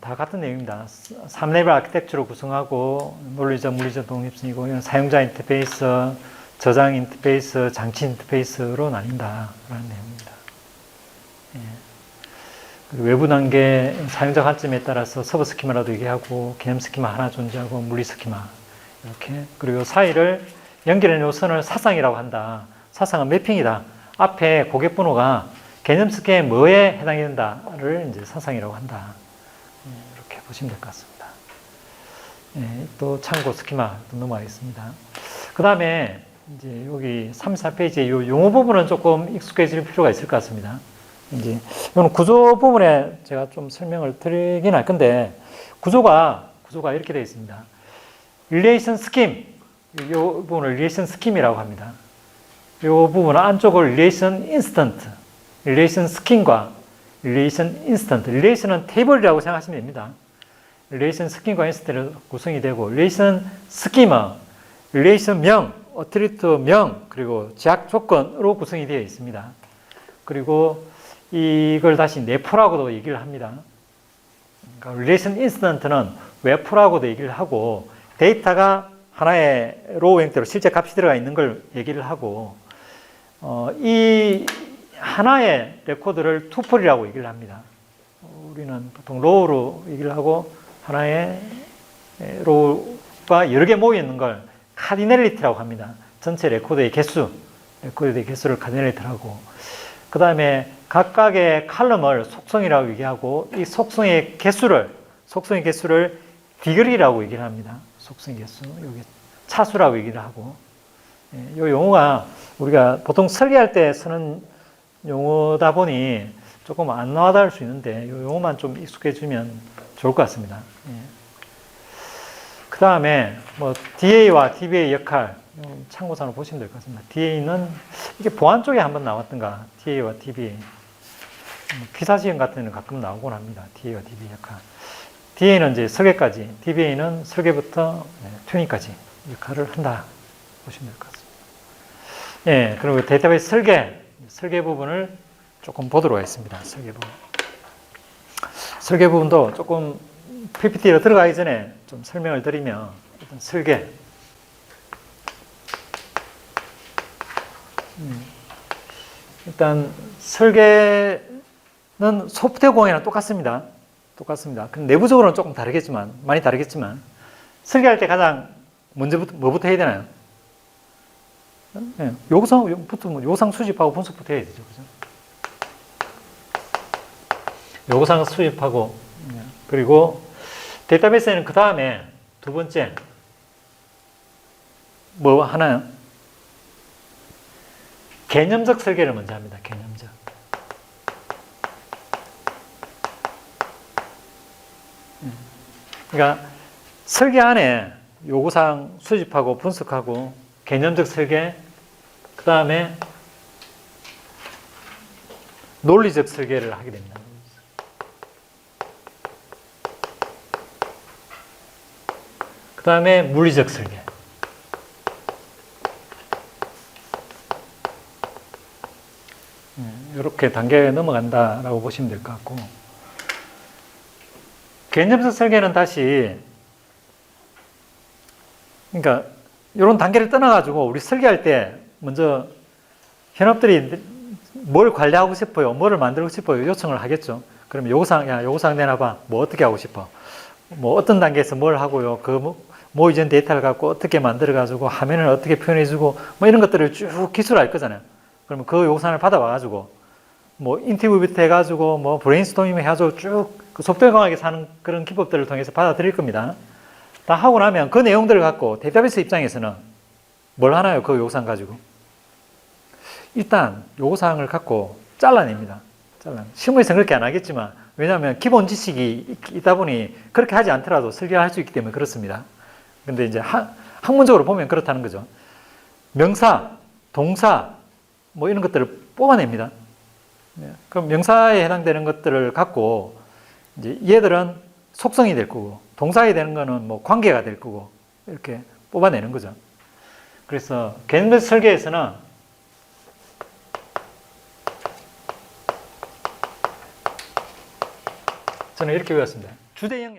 다 같은 내용입니다. 3레벨 아키텍처로 구성하고 논리적, 물리적 독립성이고 이건 사용자 인터페이스, 저장 인터페이스, 장치 인터페이스로 나뉜다라는 내용입니다. 예. 그리고 외부 단계 사용자 관점에 따라서 서버 스키마라도 얘기하고 개념 스키마 하나 존재하고 물리 스키마 이렇게 그리고 사이를 연결하는 요선을 사상이라고 한다. 사상은 매핑이다. 앞에 고객번호가 개념 스키마에 뭐에 해당이 된다를 이제 사상이라고 한다. 이렇게 보시면 될 것 같습니다. 예, 또 참고 스키마 또 넘어가겠습니다. 그 다음에 이제 여기 3, 4페이지에 이 용어 부분은 조금 익숙해질 필요가 있을 것 같습니다. 이제 이건 구조 부분에 제가 좀 설명을 드리긴 할 건데 구조가 이렇게 되어 있습니다. 릴레이션 스킴 이 부분을 릴레이션 스킴이라고 합니다. 이 부분은 안쪽을 릴레이션 인스턴트, 릴레이션 스킴과 릴레이션 인스턴트. 릴레이션은 테이블이라고 생각하시면 됩니다. 릴레이션 스킴과 인스턴트로 구성이 되고 릴레이션 스키마, 릴레이션 명, 어트리트 명, 그리고 제약 조건으로 구성이 되어 있습니다. 그리고 이걸 다시 내포라고도 얘기를 합니다. 그러니까 릴레이션 인스턴트는 웨포라고도 얘기를 하고 데이터가 하나의 로우 형태로 실제 값이 들어가 있는 걸 얘기를 하고 이 하나의 레코드를 투폴이라고 얘기를 합니다. 우리는 보통 로우로 얘기를 하고 하나의 로우가 여러 개 모여 있는 걸 카디널리티라고 합니다. 전체 레코드의 개수를 카디널리티라고. 그 다음에 각각의 칼럼을 속성이라고 얘기하고 이 속성의 개수를 디그리라고 얘기를 합니다. 속성의 개수, 여기 차수라고 얘기를 하고. 이 용어가 우리가 보통 설계할 때 쓰는 용어다 보니 조금 안 와닿을 수 있는데 이 용어만 좀 익숙해지면 좋을 것 같습니다. 그 다음에 뭐 DA와 DBA 역할 참고사로 보시면 될 것 같습니다. DA는 이게 보안 쪽에 한번 나왔던가 DA와 DBA 기사 시험 같은 데는 가끔 나오곤 합니다. DA와 DBA 역할. DA는 이제 설계까지, DBA는 설계부터 튜닝까지 역할을 한다 보시면 될 것 같습니다. 예, 그리고 데이터베이스 설계 부분을 조금 보도록 하겠습니다. 설계 부분도 조금 PPT로 들어가기 전에 좀 설명을 드리면 일단 설계. 일단 설계는 소프트웨어 공예랑 똑같습니다. 근데 내부적으로는 조금 다르겠지만, 많이 다르겠지만 설계할 때 가장 먼저부터 뭐부터 해야 되나요? 네, 요구사항 수집하고 분석부터 해야 되죠. 그죠? 요구사항 수집하고, 그리고 데이터베이스에는 그 다음에 두 번째, 뭐 하나요? 개념적 설계를 먼저 합니다. 개념적. 그러니까 설계 안에 요구사항 수집하고 분석하고 개념적 설계, 그 다음에 논리적 설계를 하게 됩니다. 그 다음에 물리적 설계. 이렇게 단계에 넘어간다라고 보시면 될 것 같고, 개념적 설계는 다시, 그러니까 이런 단계를 떠나가지고 우리 설계할 때 먼저 현업들이 뭘 관리하고 싶어요, 뭐를 만들고 싶어요 요청을 하겠죠. 그러면 요구사항 내놔봐. 뭐 어떻게 하고 싶어? 뭐 어떤 단계에서 뭘 하고요. 그 모의전 데이터를 갖고 어떻게 만들어가지고 화면을 어떻게 표현해주고 뭐 이런 것들을 쭉 기술할 거잖아요. 그러면 그 요구사항을 받아와가지고 뭐 인터뷰부터 해가지고 뭐 브레인스토밍 해가지고 쭉 그 속도에 강하게 사는 그런 기법들을 통해서 받아들일 겁니다. 다 하고 나면 그 내용들을 갖고 데이터베이스 입장에서는 뭘 하나요? 그 요구사항 가지고. 일단 요구사항을 갖고 잘라냅니다. 실무에서는 그렇게 안 하겠지만 왜냐하면 기본 지식이 있다 보니 그렇게 하지 않더라도 설계할 수 있기 때문에 그렇습니다. 근데 이제 학문적으로 보면 그렇다는 거죠. 명사, 동사 뭐 이런 것들을 뽑아냅니다. 그럼 명사에 해당되는 것들을 갖고 이제 얘들은 속성이 될 거고 동사에 되는 거는 뭐 관계가 될 거고 이렇게 뽑아내는 거죠. 그래서 개념 설계에서는 저는 이렇게 외웠습니다. 주대 영역